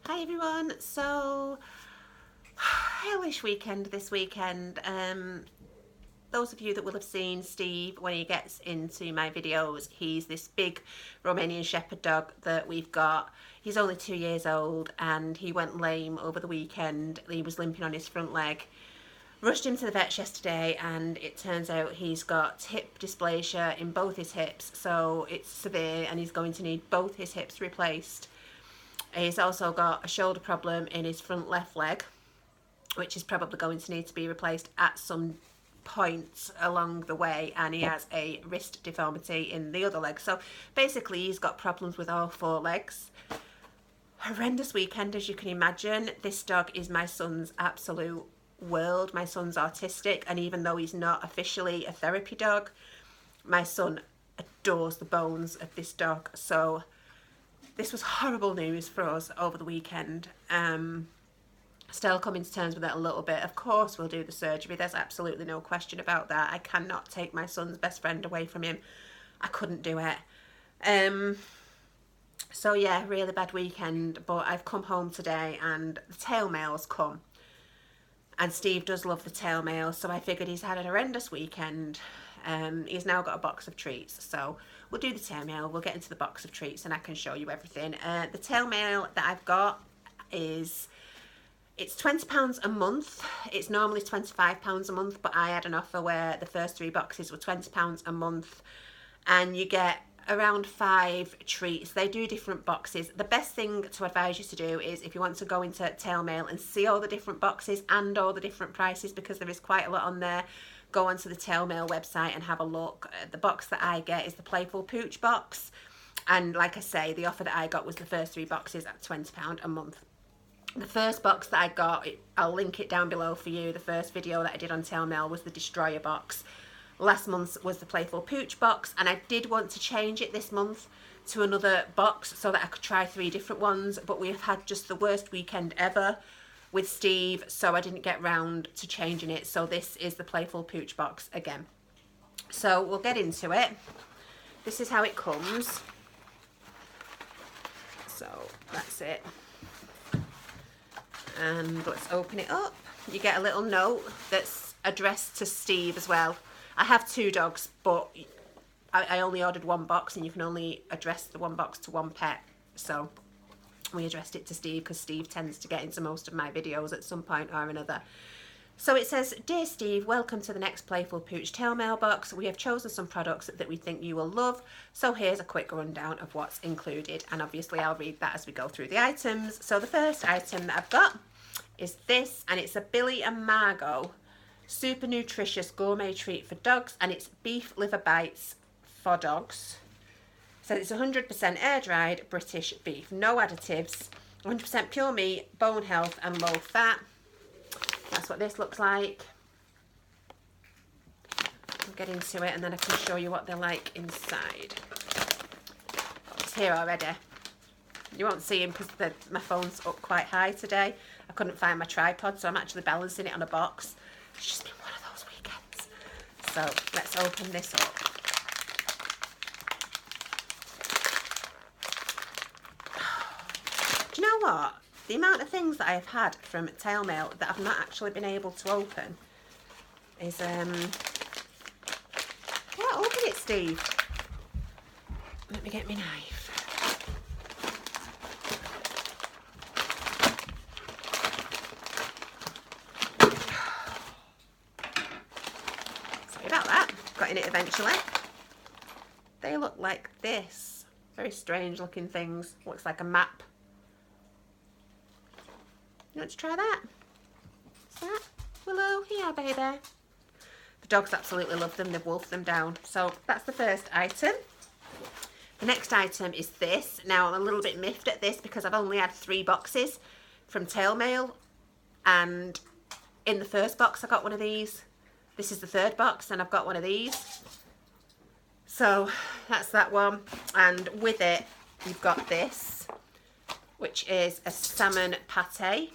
Hi everyone. So, hellish weekend this weekend. Those of you that will have seen Steve when he gets into my videos, he's this big Romanian Shepherd dog that we've got. He's only 2 years old and he went lame over the weekend. He was limping on his front leg. Rushed him to the vets yesterday and it turns out he's got hip dysplasia in both his hips, so it's severe and he's going to need both his hips replaced. He's also got a shoulder problem in his front left leg, which is probably going to need to be replaced at some point along the way, and he has a wrist deformity in the other leg. So basically he's got problems with all four legs. Horrendous weekend, as you can imagine. This dog is my son's absolute world. My son's autistic, and even though he's not officially a therapy dog, my son adores the bones of this dog. So this was horrible news for us over the weekend. Still coming to terms with it a little bit. Of course we'll do the surgery. There's absolutely no question about that. I cannot take my son's best friend away from him. I couldn't do it. So yeah, really bad weekend. But I've come home today and the tail mail's come. And Steve does love the tail mail, so I figured he's had a horrendous weekend. He's now got a box of treats, so we'll do the tail mail, we'll get into the box of treats and I can show you everything. The tail mail that I've got it's £20 a month. It's normally £25 a month, but I had an offer where the first 3 boxes were £20 a month and you get around 5 treats. They do different boxes. The best thing to advise you to do is, if you want to go into tail mail and see all the different boxes and all the different prices, because there is quite a lot on there, go onto the tail mail website and have a look. The box that I get is the Playful Pooch box, and like I say, the offer that I got was the first 3 boxes at £20 a month. The first box that I got, I'll link it down below for you. The first video that I did on tail mail was the Destroyer box. Last month was the Playful Pooch box, and I did want to change it this month to another box so that I could try 3 different ones, but we've had just the worst weekend ever with Steve, so I didn't get round to changing it. So this is the Playful Pooch box again. So we'll get into it. This is how it comes. So that's it. And let's open it up. You get a little note that's addressed to Steve as well. I have 2 dogs, but I only ordered 1 box and you can only address the 1 box to 1 pet. So we addressed it to Steve because Steve tends to get into most of my videos at some point or another. So it says, "Dear Steve, welcome to the next Playful Pooch tail mail box. We have chosen some products that we think you will love. So here's a quick rundown of what's included." And obviously I'll read that as we go through the items. So the first item that I've got is this, and it's a Billy and Margot super nutritious gourmet treat for dogs, and it's beef liver bites for dogs. So it's 100% air dried British beef, no additives, 100% pure meat, bone health and low fat. That's what this looks like. I'll get into it and then I can show you what they're like inside. It's here already. You won't see him because my phone's up quite high today. I couldn't find my tripod, so I'm actually balancing it on a box. It's just been one of those weekends. So let's open this up. Do you know what? The amount of things that I've had from tail mail that I've not actually been able to open is Well, open it, Steve. Let me get my knife. Sorry about that. Got in it eventually. They look like this. Very strange looking things. Looks like a map. You want to try that? What's that? Willow, here, baby. The dogs absolutely love them. They've wolfed them down. So that's the first item. The next item is this. Now, I'm a little bit miffed at this because I've only had 3 boxes from tail mail. And in the first box, I got one of these. This is the 3rd box, and I've got one of these. So that's that one. And with it, you've got this, which is a salmon pate.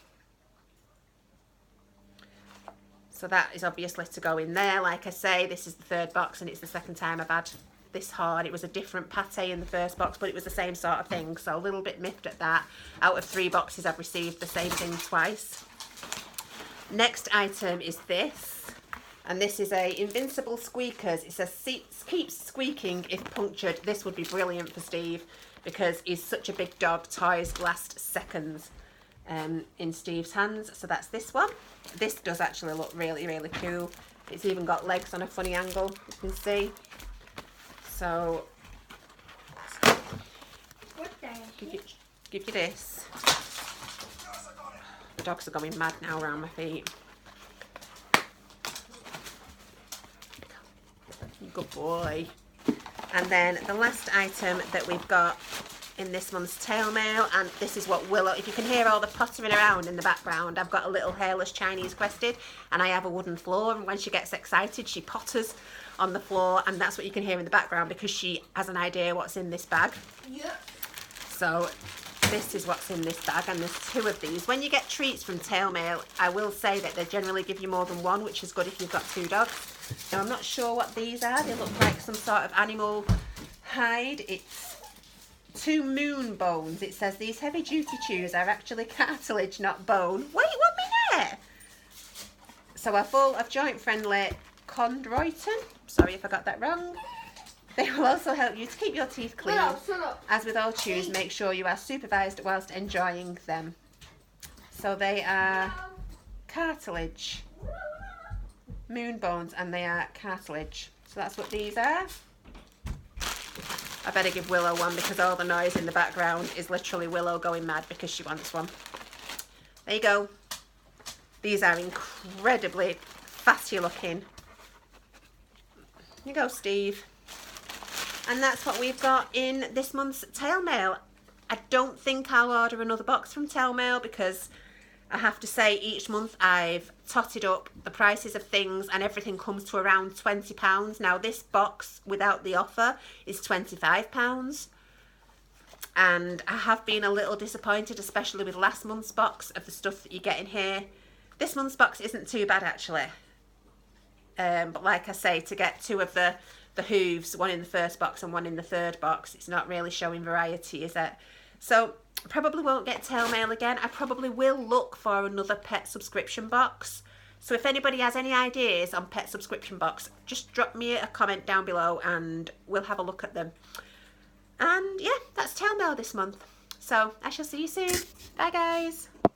So that is obviously to go in there. Like I say, this is the 3rd box and it's the 2nd time I've had this hard. It was a different pate in the first box, but it was the same sort of thing. So a little bit miffed at that. Out of 3 boxes, I've received the same thing twice. Next item is this. And this is a Invincible Squeakers. It says, keeps squeaking if punctured. This would be brilliant for Steve because he's such a big dog. Toys last seconds in Steve's hands. So that's this one. This does actually look really, really cool. It's even got legs on a funny angle, you can see. So, give you this. The dogs are going mad now around my feet. Good boy. And then the last item that we've got in this month's tail mail, and this is what Willow, if you can hear all the pottering around in the background, I've got a little hairless Chinese crested and I have a wooden floor, and when she gets excited she potters on the floor, and that's what you can hear in the background because she has an idea what's in this bag. Yep. So this is what's in this bag, and there's 2 of these. When you get treats from tail mail, I will say that they generally give you more than one, which is good if you've got 2 dogs. Now I'm not sure what these are. They look like some sort of animal hide. It's 2 moon bones. It says these heavy duty chews are actually cartilage, not bone. Wait 1 minute. So are full of joint friendly chondroitin. Sorry if I got that wrong. They will also help you to keep your teeth clean. As with all chews, make sure you are supervised whilst enjoying them. So they are cartilage, moon bones, and they are cartilage. So that's what these are. I better give Willow one because all the noise in the background is literally Willow going mad because she wants one. There you go. These are incredibly fatty looking. Here you go, Steve. And that's what we've got in this month's tail mail. I don't think I'll order another box from tail mail because I have to say each month I've totted up the prices of things and everything comes to around £20. Now this box without the offer is £25. And I have been a little disappointed, especially with last month's box, of the stuff that you get in here. This month's box isn't too bad actually. But like I say, to get 2 of the hooves, one in the first box and one in the third box, it's not really showing variety, is it? So I probably won't get tail mail again. I probably will look for another pet subscription box. So if anybody has any ideas on pet subscription box, just drop me a comment down below and we'll have a look at them. And yeah, that's tail mail this month. So I shall see you soon. Bye guys.